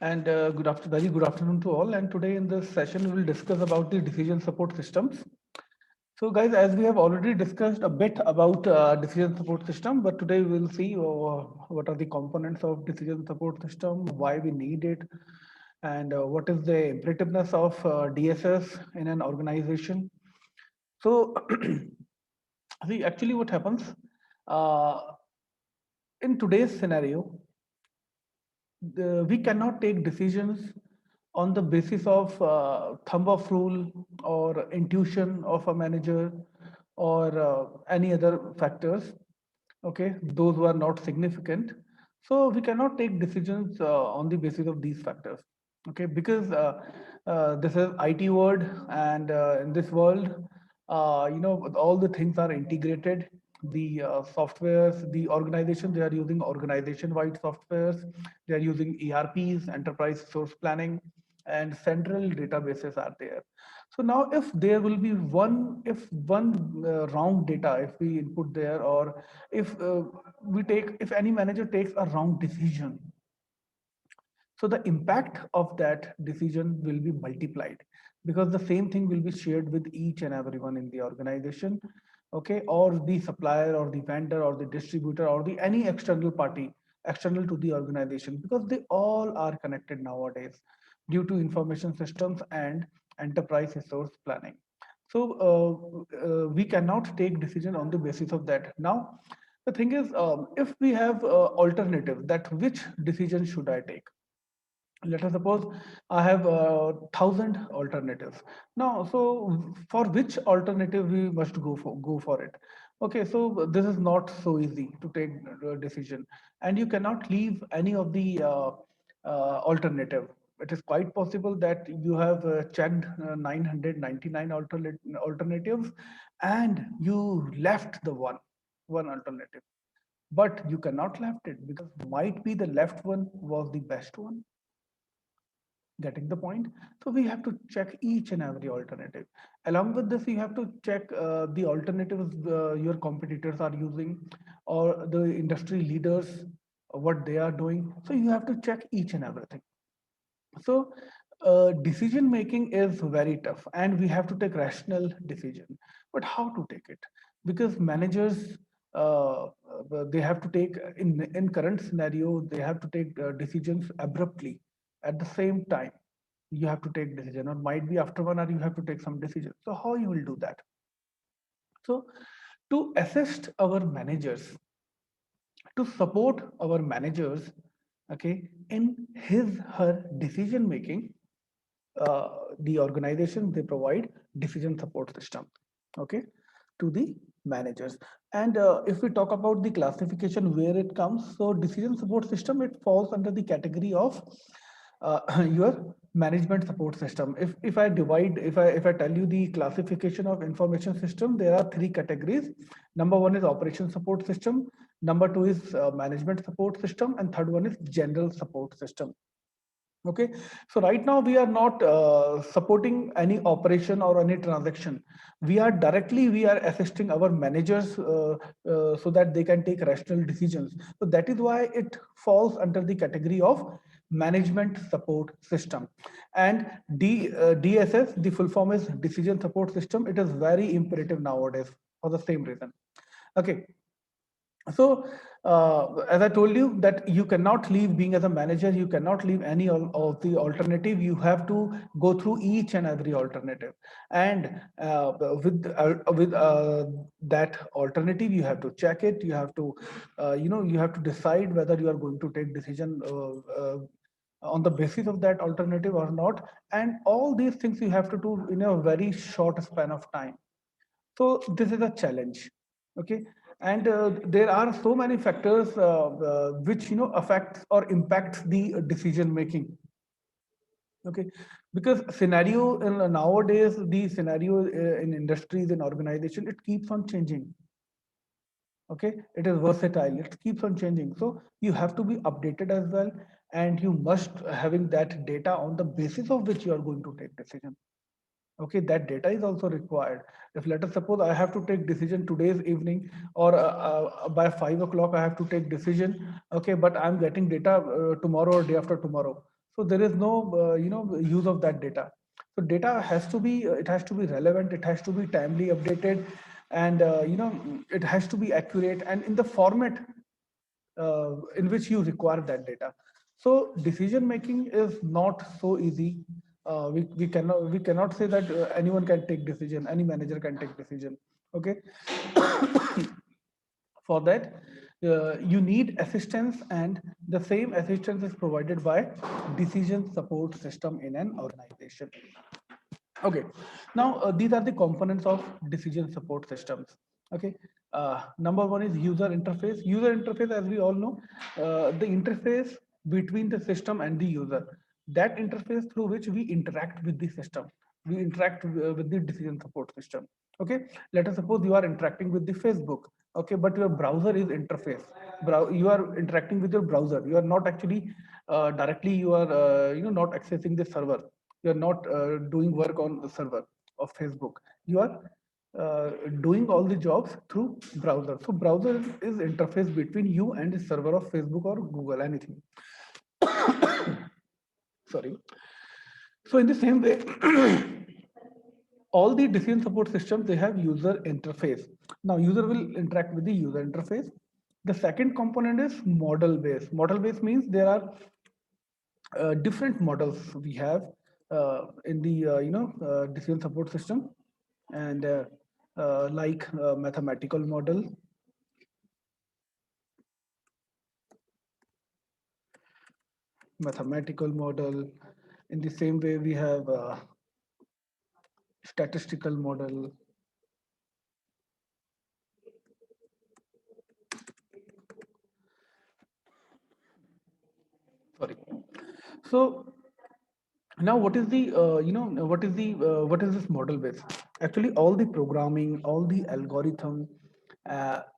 And very good afternoon to all. And today in this session, we will discuss about the decision support systems. So guys, as we have already discussed a bit about decision support system, but today we will see what are the components of decision support system, why we need it, and what is the imperativeness of DSS in an organization. So see, actually what happens uh, in today's scenario, we cannot take decisions on the basis of thumb of rule or intuition of a manager or any other factors. Okay, those who are not significant. So we cannot take decisions on the basis of these factors. Okay, because this is IT world, and in this world, all the things are integrated. The softwares, the organization, they are using organization-wide softwares. They are using ERPs, enterprise resource planning, and central databases are there. So now, if there will be one wrong data, if we input there, or if any manager takes a wrong decision, so the impact of that decision will be multiplied, because the same thing will be shared with each and everyone in the organization, okay, or the supplier or the vendor or the distributor or the any external party external to the organization, because they all are connected nowadays due to information systems and enterprise resource planning. So we cannot take decision on the basis of that. Now the thing is, if we have alternative, that which decision should I take? Let us suppose I have 1,000 alternatives now. So for which alternative we must go for it? Okay, so this is not so easy to take decision, and you cannot leave any of the alternative. It is quite possible that you have checked 999 alternatives, and you left the one alternative, but you cannot left it because might be the left one was the best one. Getting the point? So we have to check each and every alternative. Along with this, you have to check the alternatives your competitors are using, or the industry leaders, what they are doing. So you have to check each and everything. So decision making is very tough, and we have to take rational decision. But how to take it? Because managers, they have to take in current scenario, they have to take decisions abruptly at the same time. You have to take decision, or might be after 1 hour you have to take some decision. So how you will do that? So to assist our managers, to support our managers, okay, in his her decision making, uh, the organization, they provide decision support system, okay, to the managers. And if we talk about the classification where it comes, so decision support system, it falls under the category of your management support system. If I divide, if I tell you the classification of information system, there are three categories. Number one is operation support system, number two is management support system, and third one is general support system. Okay, so right now we are not supporting any operation or any transaction. We are assisting our managers, so that they can take rational decisions. So that is why it falls under the category of management support system. And DSS, the full form is decision support system. It is very imperative nowadays for the same reason. Okay, so as I told you that you cannot leave, being as a manager, you cannot leave any of the alternative. You have to go through each and every alternative, and with that alternative, you have to check it. You have to you have to decide whether you are going to take decision on the basis of that alternative or not. And all these things you have to do in a very short span of time. So this is a challenge. Okay, and there are so many factors which affects or impacts the decision making. Okay, because scenario in nowadays, the scenario in industries and organization, it keeps on changing. Okay, it is versatile, it keeps on changing, so you have to be updated as well, and you must having that data on the basis of which you are going to take decision. Okay, that data is also required. If let us suppose I have to take decision today's evening, or by 5 o'clock I have to take decision, okay, but I'm getting data tomorrow or day after tomorrow. So there is no use of that data. So data has to be it has to be relevant, it has to be timely updated, and it has to be accurate and in the format in which you require that data. So decision making is not so easy. We cannot say that anyone can take decision, any manager can take decision. Okay. For that, you need assistance, and the same assistance is provided by decision support system in an organization. Okay, now these are the components of decision support systems. Okay, number one is user interface. User interface, as we all know, the interface between the system and the user. That interface through which we interact with the system. We interact with the decision support system. Okay, let us suppose you are interacting with the Facebook. Okay, but your browser is interface. You are interacting with your browser. You are not actually directly. You are not accessing the server. You're not doing work on the server of Facebook. You are doing all the jobs through browser. So browser is interface between you and the server of Facebook or Google, anything. Sorry. So in the same way, all the decision support systems, they have user interface. Now user will interact with the user interface. The second component is model base. Model base means there are different models we have in the decision support system, and like mathematical model, in the same way we have statistical model. Sorry. So now what is the what is this model base? Actually all the programming, all the algorithm,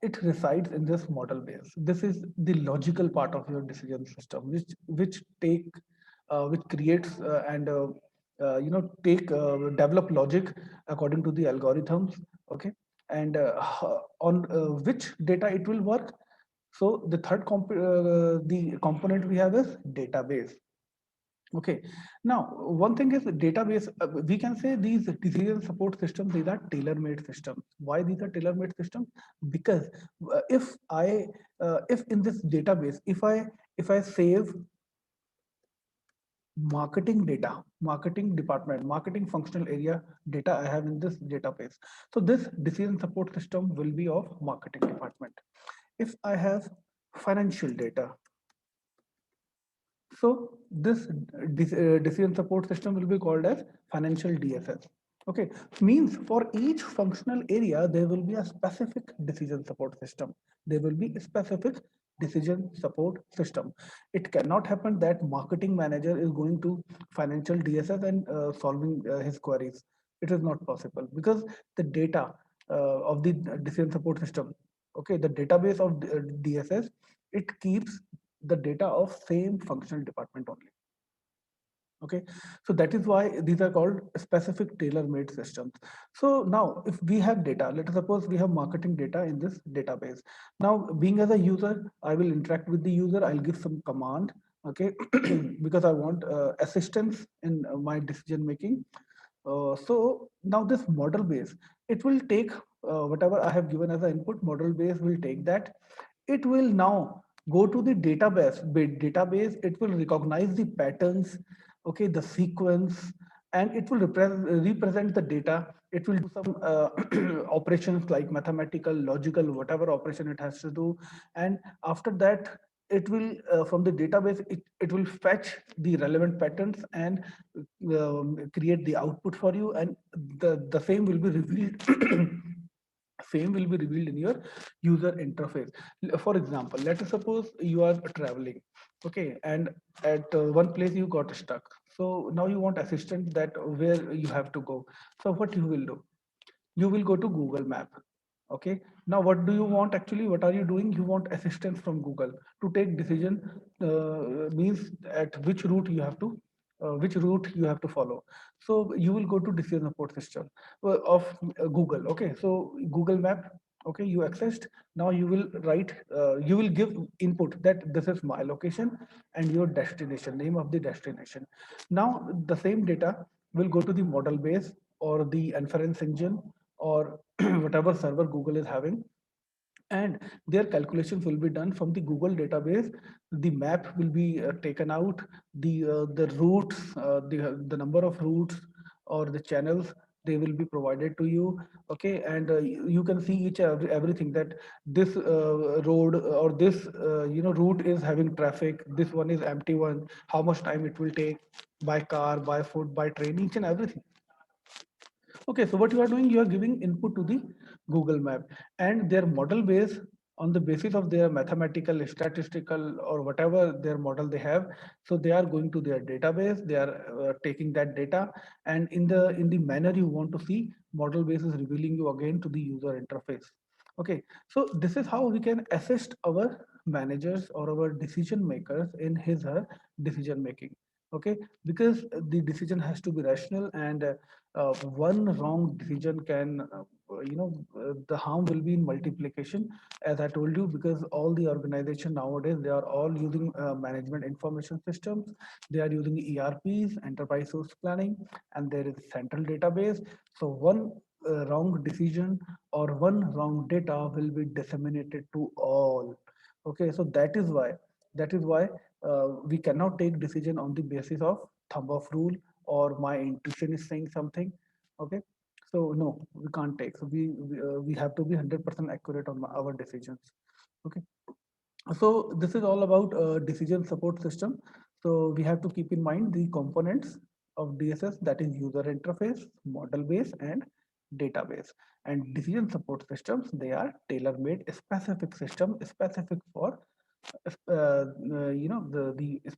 it resides in this model base. This is the logical part of your decision system, which creates and take develop logic according to the algorithms. Okay, and on which data it will work. So the component we have is database. Okay. Now, one thing is database. We can say these decision support systems, these are tailor-made systems. Why these are tailor-made systems? Because if in this database, if I save marketing data, marketing department, marketing functional area data I have in this database. So this decision support system will be of marketing department. If I have financial data, so this decision support system will be called as financial DSS. Okay, means for each functional area, there will be a specific decision support system. There will be a specific decision support system. It cannot happen that marketing manager is going to financial DSS and solving his queries. It is not possible because the data of the decision support system, okay, the database of DSS, it keeps the data of same functional department only. Okay, so that is why these are called specific tailor-made systems. So now if we have data, let us suppose we have marketing data in this database. Now being as a user, I will interact with the user, I'll give some command. Okay, because I want assistance in my decision making. So now this model base, it will take whatever I have given as an input. Model base will take that. It will now go to the database. It will recognize the patterns, okay, the sequence, and it will represent the data. It will do some operations like mathematical, logical, whatever operation it has to do. And after that, it will from the database, it will fetch the relevant patterns and create the output for you, and the same will be revealed same will be revealed in your user interface. For example, let us suppose you are traveling, okay, and at one place you got stuck. So now you want assistance that where you have to go. So what you will do? You will go to Google Map. Okay, now what do you want actually? What are you doing? You want assistance from Google to take decision, means at which route you have to follow. So you will go to decision support system of Google. Okay, so Google Map. Okay, you accessed. Now you will write, you will give input that this is my location and your destination, name of the destination. Now the same data will go to the model base or the inference engine or whatever server Google is having, and their calculations will be done from the Google database. The map will be taken out, the routes, the number of routes or the channels, they will be provided to you. Okay, and you can see everything that this road or this route is having traffic, this one is empty one, how much time it will take by car, by foot, by train, each and everything. Okay, so what you are doing, you are giving input to the Google Map, and their model base, on the basis of their mathematical, statistical, or whatever their model they have. So they are going to their database, they are taking that data, and in the manner you want to see, model base is revealing you again to the user interface. Okay, so this is how we can assist our managers or our decision makers in his her decision making. Okay, because the decision has to be rational, and one wrong decision can the harm will be in multiplication, as I told you, because all the organization nowadays, they are all using management information systems, they are using ERPs, enterprise source planning, and there is central database. So one wrong decision or one wrong data will be disseminated to all. Okay, so that is why we cannot take decision on the basis of thumb of rule or my intuition is saying something. Okay, so no, we can't take. So we have to be 100% accurate on our decisions. Okay, so this is all about decision support system. So we have to keep in mind the components of DSS, that is user interface, model base, and database. And decision support systems, they are tailor-made specific system, specific for the specific